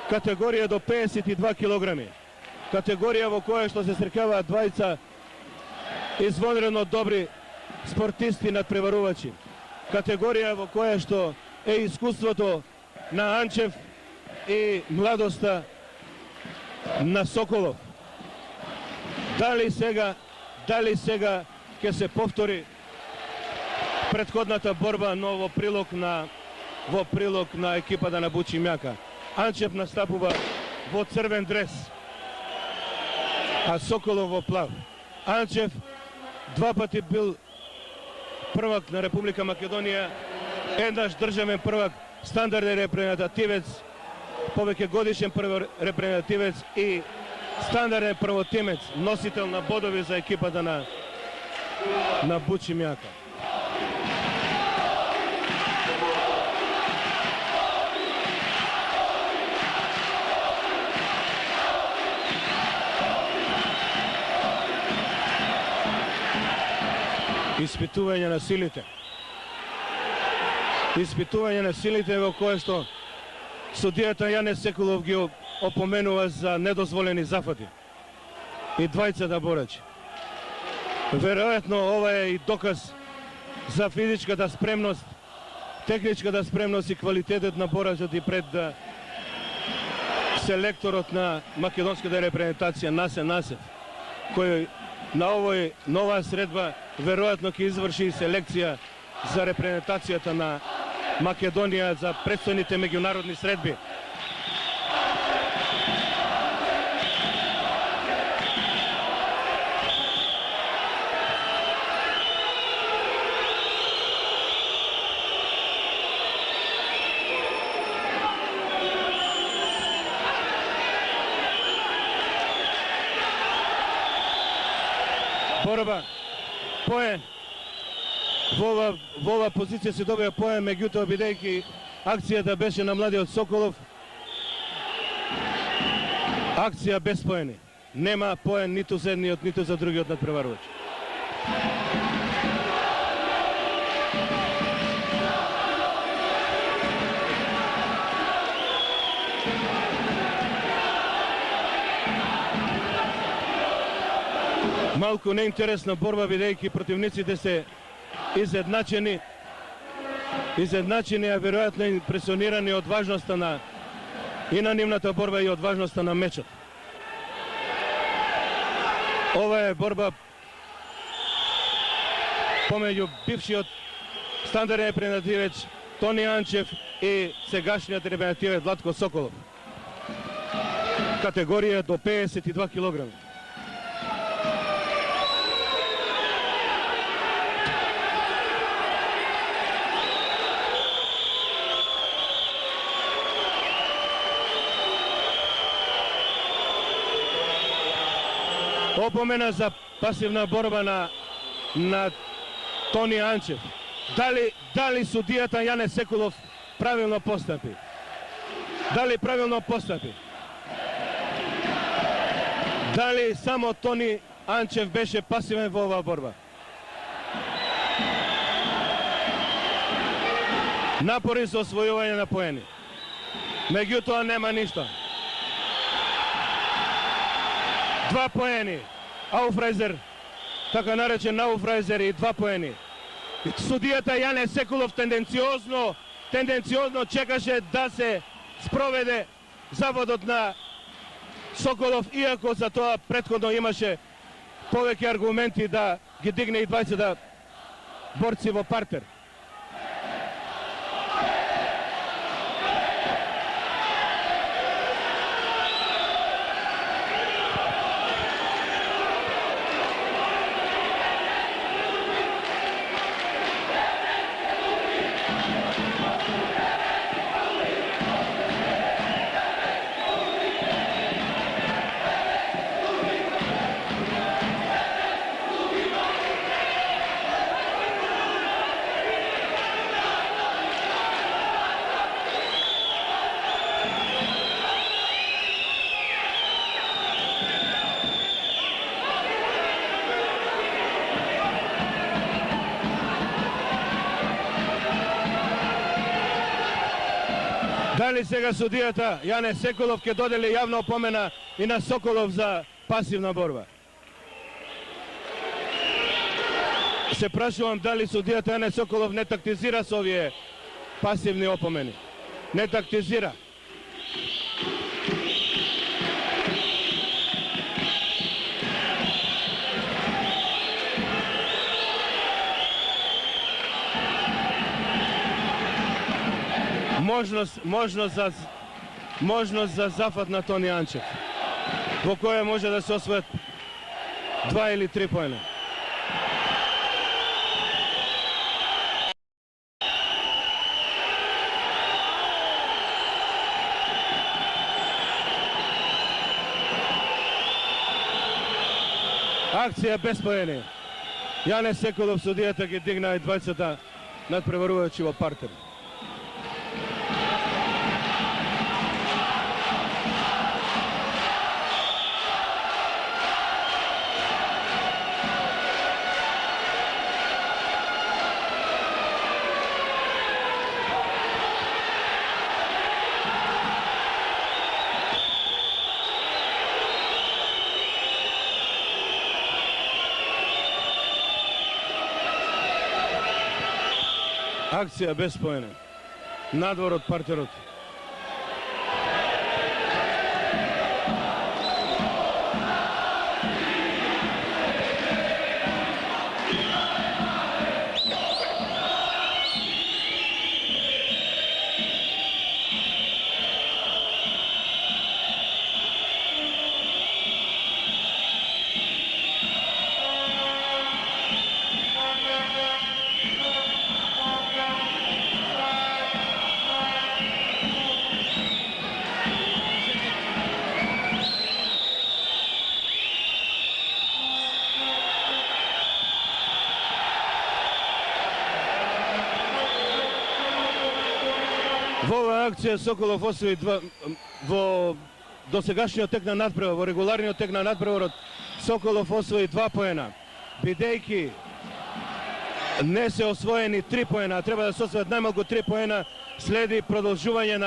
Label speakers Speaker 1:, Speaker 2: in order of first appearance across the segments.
Speaker 1: категорија до 52 килограми. Категорија во која што се срекаваат двајца извонредно добри спортисти надпреварувачи. Категорија во која што е искуството на Анчев и младоста на Соколов. Дали сега ќе се повтори претходната борба, но во прилог на екипата на Бучи Мјака. Анчев настапува во црвен дрес, а Соколов во плав. Анчев 2 пати бил првак на Република Македонија, еднаш државен првак, стандарден репрезентативец, повеќе годишен репрезентативец и стандарден првотимец, носител на бодови за екипата на Бучи Мјака. Испитување на силите. Испитување на силите во кое што судијата Јане Секулов ги опоменува за недозволени зафати. И двајцата борачи. Веројатно ова е и доказ за физичката спремност, техничката спремност и квалитетот на борачот и пред селекторот на македонската репрезентација Насе Насев, кој на нова средба веројатно ќе изврши селекција за репрезентацијата на Македонија за предстојните меѓународни средби. Борба, поен. Во ова позиција се добија поен, меѓутоа бидејќи акцијата беше на младиот Соколов, акција без поени. Нема поен ниту за едниот, ниту за другиот надпреварувач. Малку неинтересна борба, бидејќи противниците се изедначени, а веројатно импресионирани од важноста и на нивната борба и од важноста на мечот. Ова е борба помеѓу бившиот стандарден репрезентативец Тони Анчев и сегашниот репрезентативец Владко Соколов. Категорија до 52 килограми. Опомена за пасивна борба на Тони Анчев. Дали судијата Јане Секулов правилно постапи? Дали правилно постапи? Дали само Тони Анчев беше пасивен во оваа борба? Напори за освојување на поени. Меѓутоа нема ништо. 2 поени. Ауфрайзер, така наречен Ауфрайзер и 2 поени. Судијата Јане Секулов тенденциозно чекаше да се спроведе заводот на Соколов, иако за тоа претходно имаше повеќе аргументи да ги дигне и двајцата борци во партер. Дали сега судијата Јане Секолов ќе додели јавна опомена и на Соколов за пасивна борба? Се прашувам дали судијата Јане Соколов не тактизира со овие пасивни опомени. Не тактизира. Можност за зафат на Тони Анчев, во која може да се освојат 2 или 3 поена. Акција без поени. Јане Секолов судијата ги дигна и двајцата надпреварувачи во партер. Акција без поена. Надвор од партерот. Во оваа акција Соколов освои во досегашниот тек на надпревар, во регуларниот тек на надпреварот Соколов освои 2 поена. Бидејќи не се освоени 3 поена, а треба да се освојат најмалку 3 поена, следи продолжување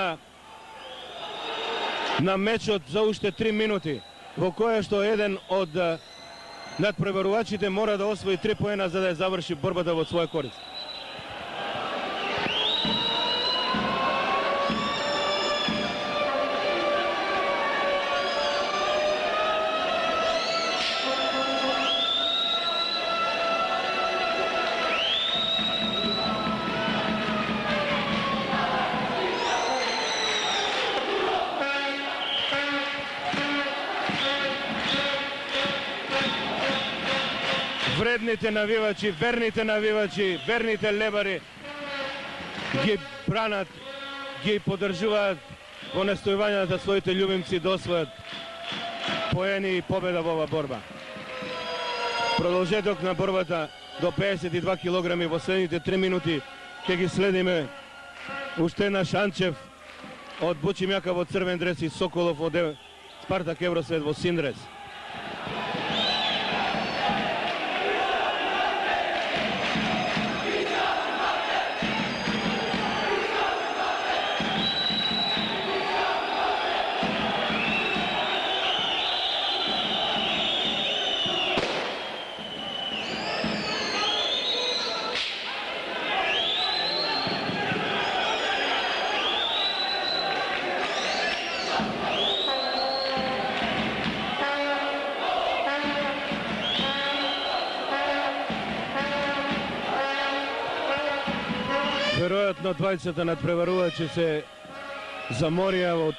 Speaker 1: на мечот за уште 3 минути, во која што еден од надпреварувачите мора да освои 3 поена за да ја заврши борбата во своја корист. Вредните навивачи, верните лебари ги бранат, ги поддржуваат во настојувањето да своите љубимци да освојат поени и победа во оваа борба. Продолжеток на борбата до 52 килограми во следните 3 минути ќе ги следиме уште наш Анчев од Бучимјака во црвен дрес и Соколов од Спартак Евросвет во син дрес. Веројатно двајцата надпреварувачи се заморија од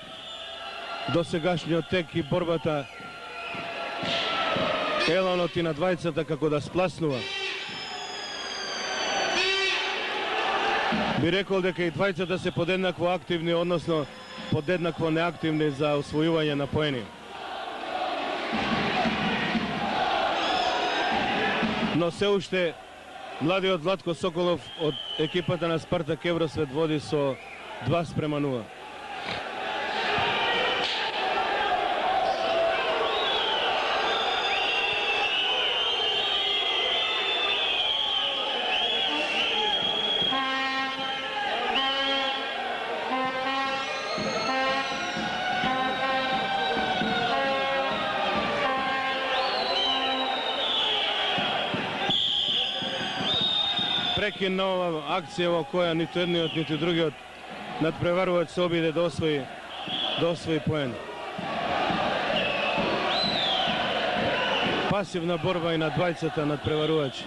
Speaker 1: досегашниот тек и борбата. Еланот и на двајцата како да спласнува. Би рекол дека и двајцата се подеднакво активни, односно подеднакво неактивни за освојување на поени. Но се уште младиот Владко Соколов од екипата на Спартак Евросвет води со 2:0. прекин на ова акција во која ниту едниот, ниту другиот надпреварувач се обиде да освои поен. Пасивна борба и на двајцата надпреварувачи.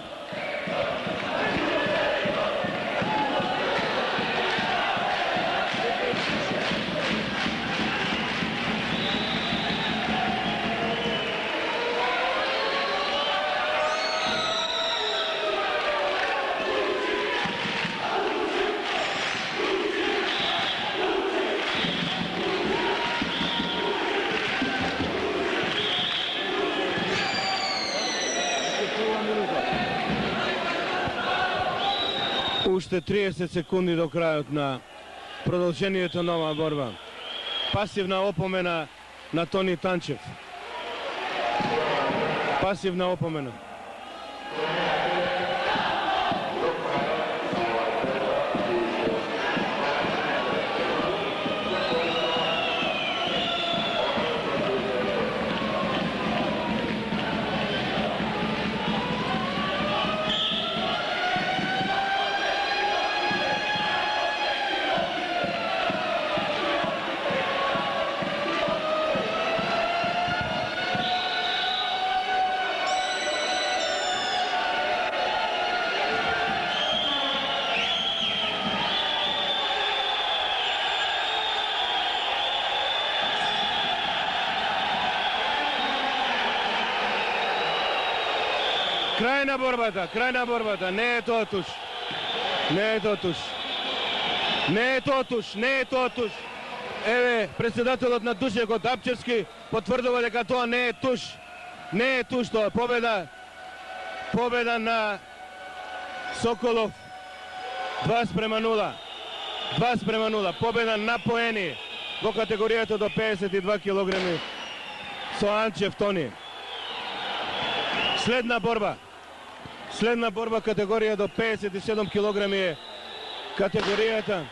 Speaker 1: Уште 30 секунди до крајот на продолжението на оваа борба. Пасивна опомена на Тони Танчев. Пасивна опомена. Крај на борбата, не е тоа туш. Еве, председателот на Душекот Апчевски потврдува дека тоа не е туш. Не е туш тоа, победа на Соколов 2:0. 2:0, победа на поени во категоријата до 52 килограми со Анчев Тони. Следна борба категорија до 57 килограми е категоријата